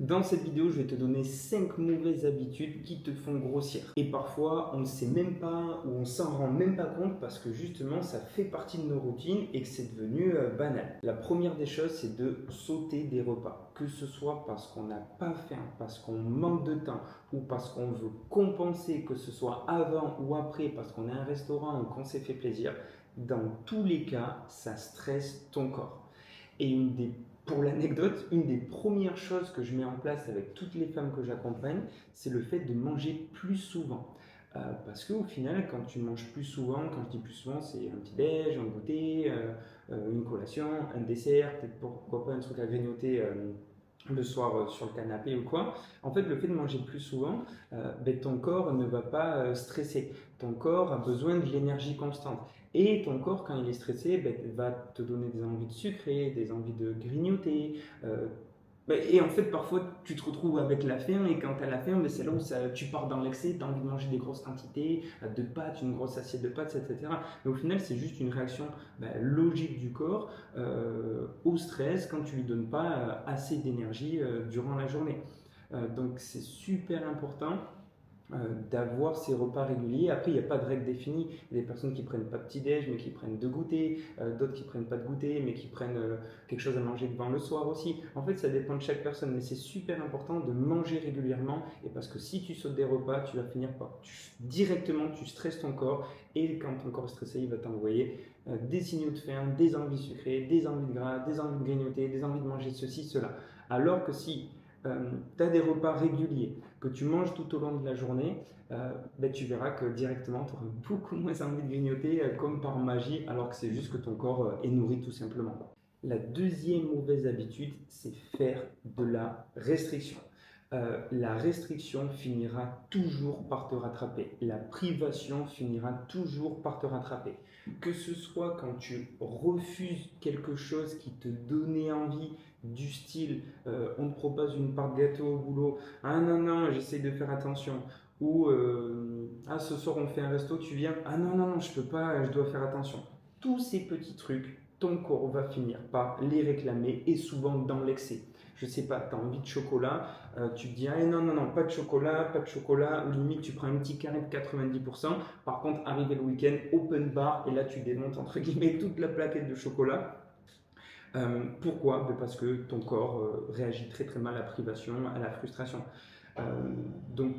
Dans cette vidéo, je vais te donner 5 mauvaises habitudes qui te font grossir. Et parfois, on ne sait même pas ou on s'en rend même pas compte parce que justement, ça fait partie de nos routines et que c'est devenu banal. La première des choses, c'est de sauter des repas. Que ce soit parce qu'on n'a pas faim, parce qu'on manque de temps ou parce qu'on veut compenser, que ce soit avant ou après, parce qu'on est à un restaurant ou qu'on s'est fait plaisir. Dans tous les cas, ça stresse ton corps. Et pour l'anecdote, une des premières choses que je mets en place avec toutes les femmes que j'accompagne, c'est le fait de manger plus souvent. Parce qu'au final, quand tu manges plus souvent, quand je dis plus souvent, c'est un petit-déj, un goûter, une collation, un dessert, peut-être pourquoi pas un truc à grignoter le soir sur le canapé ou quoi. En fait, le fait de manger plus souvent, ton corps ne va pas stresser. Ton corps a besoin de l'énergie constante. Et ton corps, quand il est stressé, va te donner des envies de sucrer, des envies de grignoter. Et en fait, parfois, tu te retrouves avec la faim, et quand tu as la faim, c'est là où tu pars dans l'excès, tu as envie de manger des grosses quantités de pâtes, une grosse assiette de pâtes, etc. Mais au final, c'est juste une réaction logique du corps au stress quand tu ne lui donnes pas assez d'énergie durant la journée. Donc, c'est super important d'avoir ces repas réguliers. Après, il n'y a pas de règle définie. Il y a des personnes qui ne prennent pas de petit-déj, mais qui prennent deux goûters, d'autres qui ne prennent pas de goûter, mais qui prennent quelque chose à manger devant le soir aussi. En fait, ça dépend de chaque personne, mais c'est super important de manger régulièrement, et parce que si tu sautes des repas, tu vas finir par directement, tu stresses ton corps, et quand ton corps est stressé, il va t'envoyer des signaux de faim, des envies sucrées, des envies de gras, des envies de grignoter, des envies de manger ceci, cela. Alors que si tu as des repas réguliers que tu manges tout au long de la journée, tu verras que directement tu auras beaucoup moins envie de grignoter comme par magie, alors que c'est juste que ton corps est nourri tout simplement. La deuxième mauvaise habitude, c'est faire de la restriction. La restriction finira toujours par te rattraper. La privation finira toujours par te rattraper. Que ce soit quand tu refuses quelque chose qui te donnait envie, du style on te propose une part de gâteau au boulot, ah non non j'essaie de faire attention, ou ah ce soir on fait un resto, tu viens, ah non non non je peux pas, je dois faire attention. Tous ces petits trucs, ton corps va finir par les réclamer, et souvent dans l'excès. Je sais pas, tu as envie de chocolat, tu te dis ah non non non pas de chocolat, ou limite tu prends un petit carré de 90%. Par contre, arrivé le week-end, open bar, et là tu démontes entre guillemets toute la plaquette de chocolat. Pourquoi? Parce que ton corps réagit très très mal à la privation, à la frustration. Euh, donc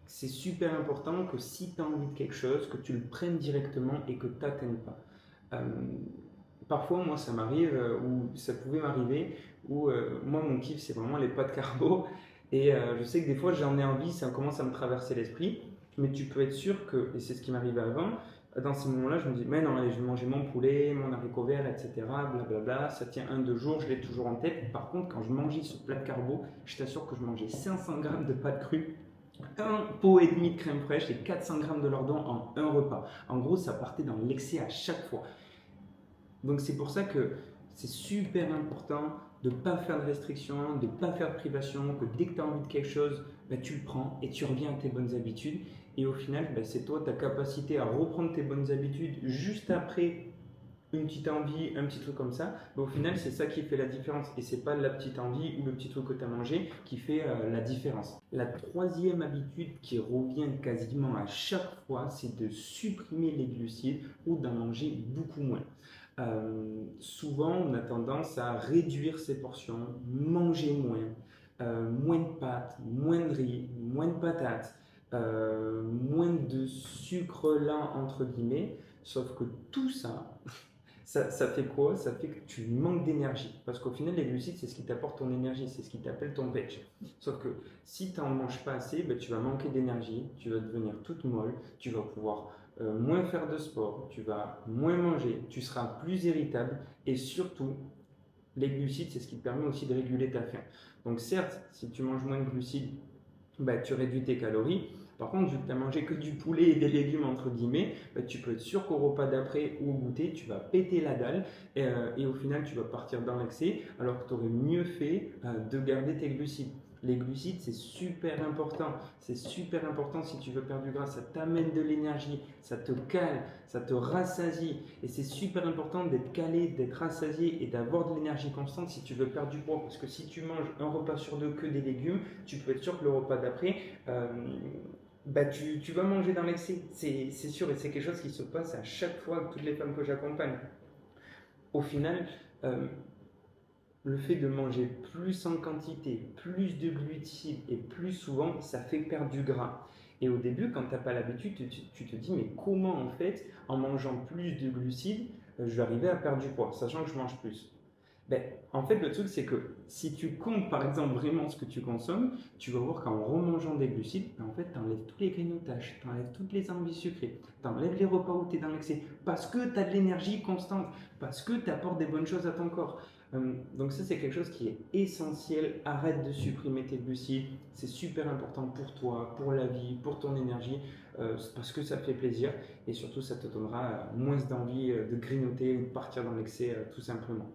c'est super important que si tu as envie de quelque chose, que tu le prennes directement et que tu n'atteignes pas. Euh, Parfois, moi, ça m'arrive, ou ça pouvait m'arriver, où moi, mon kiff, c'est vraiment les pâtes carbo. Et je sais que des fois, j'en ai envie, ça commence à me traverser l'esprit. Mais tu peux être sûr que, et c'est ce qui m'arrivait avant, dans ces moments-là, je me dis, mais non, allez, je vais manger mon poulet, mon haricot vert, etc. Blablabla, ça tient 1-2 jours, je l'ai toujours en tête. Par contre, quand je mangeais ce plat de carbo, je t'assure que je mangeais 500 grammes de pâtes crues, un pot et demi de crème fraîche et 400 grammes de lardons en un repas. En gros, ça partait dans l'excès à chaque fois. Donc c'est pour ça que c'est super important de ne pas faire de restrictions, de ne pas faire de privation, que dès que tu as envie de quelque chose, tu le prends et tu reviens à tes bonnes habitudes. Et au final, c'est toi, ta capacité à reprendre tes bonnes habitudes juste après une petite envie, un petit truc comme ça. Au final, c'est ça qui fait la différence. Et c'est pas la petite envie ou le petit truc que tu as mangé qui fait la différence. La troisième habitude qui revient quasiment à chaque fois, c'est de supprimer les glucides ou d'en manger beaucoup moins. Souvent, on a tendance à réduire ses portions, manger moins, moins de pâtes, moins de riz, moins de patates, moins de sucre lent entre guillemets. Sauf que tout ça, ça fait quoi? Ça fait que tu manques d'énergie. Parce qu'au final, les glucides, c'est ce qui t'apporte ton énergie, c'est ce qui t'appelle ton veg. Sauf que si tu n'en manges pas assez, tu vas manquer d'énergie, tu vas devenir toute molle, tu vas pouvoir moins faire de sport, tu vas moins manger, tu seras plus irritable, et surtout, les glucides, c'est ce qui te permet aussi de réguler ta faim. Donc certes, si tu manges moins de glucides, tu réduis tes calories. Par contre, vu que tu as mangé que du poulet et des légumes, entre guillemets, tu peux être sûr qu'au repas d'après ou au goûter, tu vas péter la dalle, et au final, tu vas partir dans l'excès, alors que tu aurais mieux fait de garder tes glucides. Les glucides, c'est super important. C'est super important si tu veux perdre du gras. Ça t'amène de l'énergie, ça te cale, ça te rassasie. Et c'est super important d'être calé, d'être rassasié et d'avoir de l'énergie constante si tu veux perdre du poids. Parce que si tu manges un repas sur deux que des légumes, tu peux être sûr que le repas d'après, tu vas manger dans l'excès. C'est sûr et c'est quelque chose qui se passe à chaque fois avec toutes les femmes que j'accompagne. Au final, euh, le fait de manger plus en quantité, plus de glucides et plus souvent, ça fait perdre du gras. Et au début, quand tu n'as pas l'habitude, tu te dis, mais comment en fait, en mangeant plus de glucides, je vais arriver à perdre du poids, sachant que je mange plus. En fait, le truc, c'est que si tu comptes par exemple vraiment ce que tu consommes, tu vas voir qu'en remangeant des glucides, en fait, tu enlèves tous les grignotages, tu enlèves toutes les envies sucrées, tu enlèves les repas où tu es dans l'excès, parce que tu as de l'énergie constante, parce que tu apportes des bonnes choses à ton corps. Donc ça, c'est quelque chose qui est essentiel. Arrête de supprimer tes glucides, c'est super important pour toi, pour la vie, pour ton énergie, parce que ça te fait plaisir et surtout, ça te donnera moins d'envie de grignoter ou de partir dans l'excès tout simplement.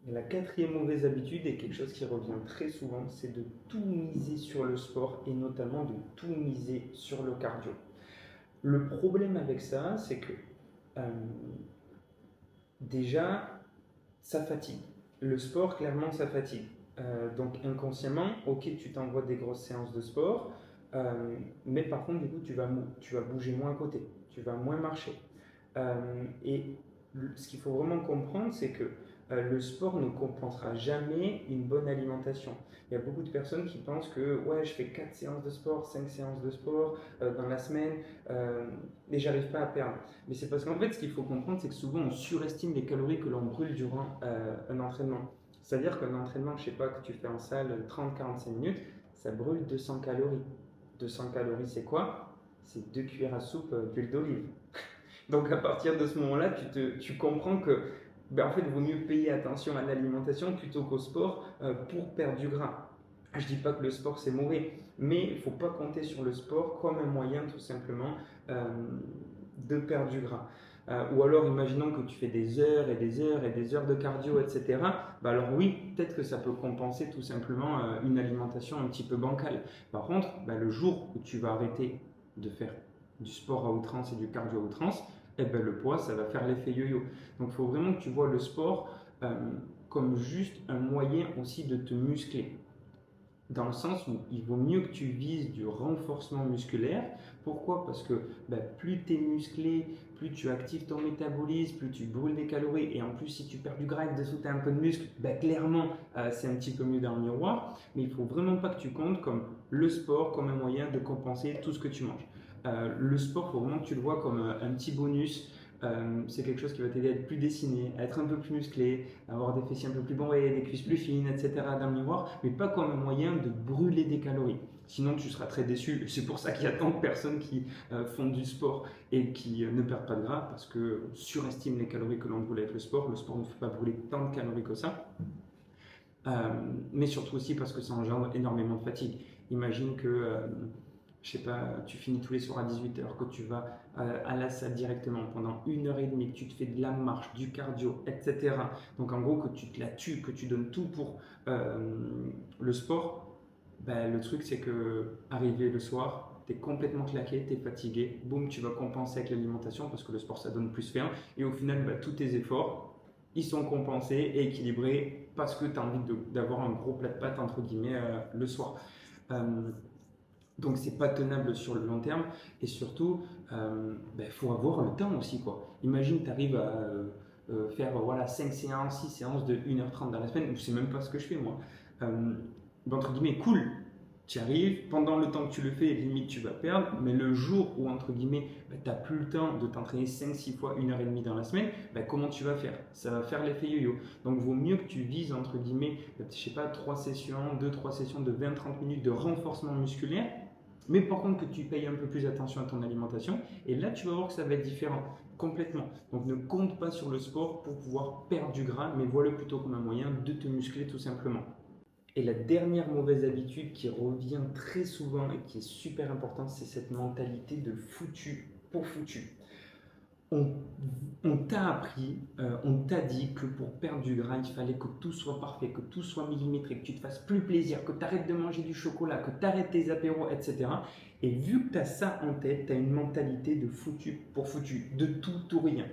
Et la quatrième mauvaise habitude est quelque chose qui revient très souvent, c'est de tout miser sur le sport et notamment de tout miser sur le cardio. Le problème avec ça, c'est que euh, déjà, ça fatigue. Le sport, clairement, ça fatigue. Donc inconsciemment, ok, tu t'envoies des grosses séances de sport, mais par contre, du coup, tu vas bouger moins à côté, tu vas moins marcher. Et ce qu'il faut vraiment comprendre, c'est que le sport ne compensera jamais une bonne alimentation. Il y a beaucoup de personnes qui pensent que ouais, je fais 4 séances de sport, 5 séances de sport dans la semaine et j'arrive pas à perdre. Mais c'est parce qu'en fait, ce qu'il faut comprendre, c'est que souvent on surestime les calories que l'on brûle durant un entraînement. C'est-à-dire qu'un entraînement, je sais pas, que tu fais en salle 30-45 minutes, ça brûle 200 calories. 200 calories, c'est quoi? C'est 2 cuillères à soupe d'huile d'olive. Donc à partir de ce moment-là, tu comprends que en fait, il vaut mieux payer attention à l'alimentation plutôt qu'au sport pour perdre du gras. Je ne dis pas que le sport c'est mauvais, mais il ne faut pas compter sur le sport comme un moyen tout simplement euh, de perdre du gras. Ou alors imaginons que tu fais des heures et des heures et des heures de cardio, etc. Alors oui, peut-être que ça peut compenser tout simplement une alimentation un petit peu bancale. Par contre, le jour où tu vas arrêter de faire du sport à outrance et du cardio à outrance, le poids, ça va faire l'effet yo-yo. Donc il faut vraiment que tu vois le sport comme juste un moyen aussi de te muscler. Dans le sens où il vaut mieux que tu vises du renforcement musculaire. Pourquoi? Parce que plus tu es musclé, plus tu actives ton métabolisme, plus tu brûles des calories. Et en plus, si tu perds du gras et que dessous tu as un peu de muscle, clairement, c'est un petit peu mieux dans le miroir. Mais il ne faut vraiment pas que tu comptes comme le sport, comme un moyen de compenser tout ce que tu manges. Le sport, il faut vraiment que tu le vois comme un petit bonus. C'est quelque chose qui va t'aider à être plus dessiné, à être un peu plus musclé, à avoir des fessiers un peu plus bombés, des cuisses plus fines, etc. dans le miroir, mais pas comme un moyen de brûler des calories. Sinon, tu seras très déçu. C'est pour ça qu'il y a tant de personnes qui font du sport et qui ne perdent pas de gras parce qu'on surestime les calories que l'on brûle avec le sport. Le sport ne fait pas brûler tant de calories que ça. Mais surtout aussi parce que ça engendre énormément de fatigue. Imagine que je sais pas, tu finis tous les soirs à 18h, que tu vas à la salle directement pendant 1h30, que tu te fais de la marche, du cardio, etc. Donc en gros, que tu te la tues, que tu donnes tout pour le sport, le truc c'est que arrivé le soir, tu es complètement claqué, tu es fatigué, boum, tu vas compenser avec l'alimentation parce que le sport ça donne plus faim et au final, tous tes efforts, ils sont compensés et équilibrés parce que tu as envie d'avoir un gros plat de pâtes entre guillemets le soir. Donc c'est pas tenable sur le long terme et surtout faut avoir le temps aussi quoi. Imagine tu arrives à faire 5 séances, 6 séances de 1h30 dans la semaine, je sais même pas ce que je fais moi. Entre guillemets cool, tu arrives, pendant le temps que tu le fais, limite tu vas perdre, mais le jour où entre guillemets tu n'as plus le temps de t'entraîner 5-6 fois 1h30 dans la semaine, comment tu vas faire? Ça va faire l'effet yo-yo. Donc vaut mieux que tu vises entre guillemets, je sais pas, 3 sessions, 2-3 sessions de 20-30 minutes de renforcement musculaire. Mais par contre que tu payes un peu plus attention à ton alimentation, et là tu vas voir que ça va être différent, complètement. Donc ne compte pas sur le sport pour pouvoir perdre du gras, mais vois-le plutôt comme un moyen de te muscler tout simplement. Et la dernière mauvaise habitude qui revient très souvent et qui est super importante, c'est cette mentalité de foutu pour foutu. On, on t'a appris, on t'a dit que pour perdre du gras, il fallait que tout soit parfait, que tout soit millimétré, que tu te fasses plus plaisir, que tu arrêtes de manger du chocolat, que tu arrêtes tes apéros, etc. Et vu que tu as ça en tête, tu as une mentalité de foutu pour foutu, de tout ou rien.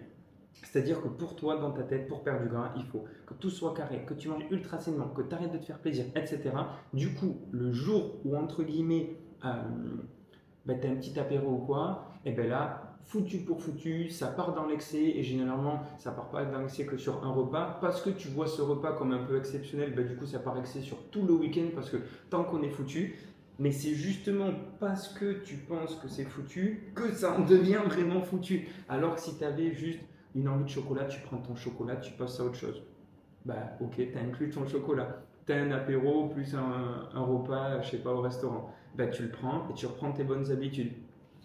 C'est-à-dire que pour toi, dans ta tête, pour perdre du gras, il faut que tout soit carré, que tu manges ultra sainement, que tu arrêtes de te faire plaisir, etc. Du coup, le jour où, entre guillemets, tu as un petit apéro ou quoi, et bien là, foutu pour foutu, ça part dans l'excès et généralement, ça part pas dans l'excès que sur un repas parce que tu vois ce repas comme un peu exceptionnel, ben, du coup, ça part excès sur tout le week-end parce que tant qu'on est foutu, mais c'est justement parce que tu penses que c'est foutu que ça en devient vraiment foutu. Alors que si tu avais juste une envie de chocolat, tu prends ton chocolat, tu passes à autre chose. Bah ok, tu as inclus ton chocolat. Tu as un apéro plus un repas, je sais pas, au restaurant. Bah tu le prends et tu reprends tes bonnes habitudes.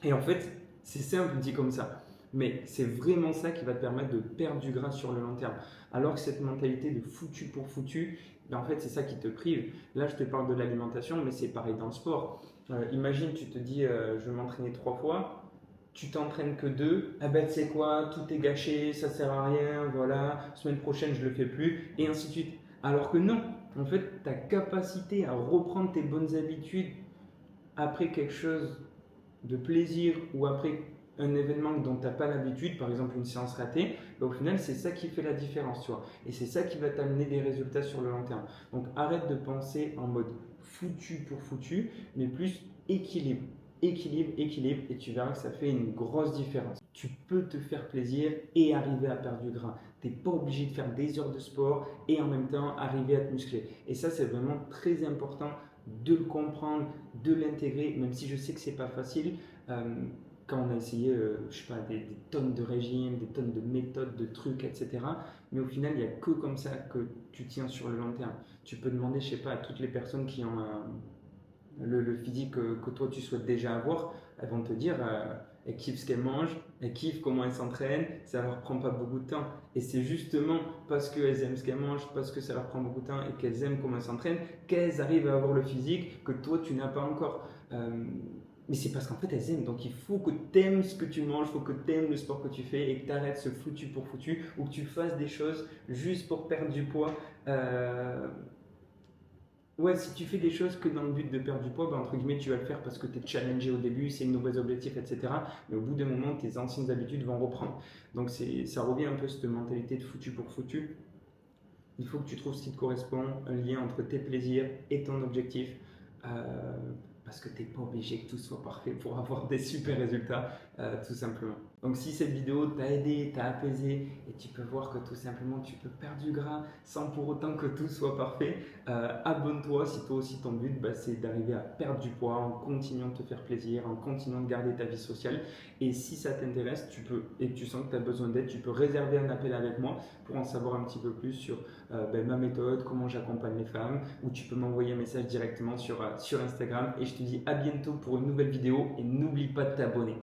Et en fait, c'est simple dit comme ça. Mais c'est vraiment ça qui va te permettre de perdre du gras sur le long terme. Alors que cette mentalité de foutu pour foutu, ben en fait c'est ça qui te prive. Là je te parle de l'alimentation, mais c'est pareil dans le sport. Imagine tu te dis je vais m'entraîner 3 fois, tu t'entraînes que 2, ah ben tu sais quoi, tout est gâché, ça sert à rien, voilà, semaine prochaine je le fais plus, et ainsi de suite. Alors que non, en fait, ta capacité à reprendre tes bonnes habitudes après quelque chose de plaisir ou après un événement dont tu n'as pas l'habitude, par exemple une séance ratée, ben au final c'est ça qui fait la différence, tu vois. Et c'est ça qui va t'amener des résultats sur le long terme. Donc arrête de penser en mode foutu pour foutu, mais plus équilibre. Équilibre, équilibre, et tu verras que ça fait une grosse différence. Tu peux te faire plaisir et arriver à perdre du gras. Tu n'es pas obligé de faire des heures de sport et en même temps arriver à te muscler. Et ça, c'est vraiment très important de le comprendre, de l'intégrer, même si je sais que c'est pas facile. Quand on a essayé, je sais pas, des tonnes de régimes, des tonnes de méthodes, de trucs, etc. Mais au final, il n'y a que comme ça que tu tiens sur le long terme. Tu peux demander, je sais pas, à toutes les personnes qui ont le physique que toi tu souhaites déjà avoir, elles vont te dire, elles kiffent ce qu'elles mangent, elles kiffent comment elles s'entraînent, ça leur prend pas beaucoup de temps. Et c'est justement parce qu'elles aiment ce qu'elles mangent, parce que ça leur prend beaucoup de temps et qu'elles aiment comment elles s'entraînent, qu'elles arrivent à avoir le physique que toi tu n'as pas encore. Mais c'est parce qu'en fait elles aiment. Donc il faut que tu aimes ce que tu manges, il faut que tu aimes le sport que tu fais et que tu arrêtes ce foutu pour foutu ou que tu fasses des choses juste pour perdre du poids. Ouais, si tu fais des choses que dans le but de perdre du poids, bah, entre guillemets, tu vas le faire parce que tu es challengé au début, c'est un nouvel objectif, etc. Mais au bout d'un moment, tes anciennes habitudes vont reprendre. Donc ça revient un peu cette mentalité de foutu pour foutu. Il faut que tu trouves ce qui te correspond, un lien entre tes plaisirs et ton objectif. Euh, Parce que tu n'es pas obligé que tout soit parfait pour avoir des super résultats, tout simplement. Donc si cette vidéo t'a aidé, t'a apaisé, et tu peux voir que tout simplement tu peux perdre du gras sans pour autant que tout soit parfait, abonne-toi si toi aussi ton but c'est d'arriver à perdre du poids en continuant de te faire plaisir, en continuant de garder ta vie sociale. Et si ça t'intéresse, tu peux, et que tu sens que tu as besoin d'aide, tu peux réserver un appel avec moi pour en savoir un petit peu plus sur ma méthode, comment j'accompagne les femmes, ou tu peux m'envoyer un message directement sur Instagram. Et je te dis à bientôt pour une nouvelle vidéo et n'oublie pas de t'abonner.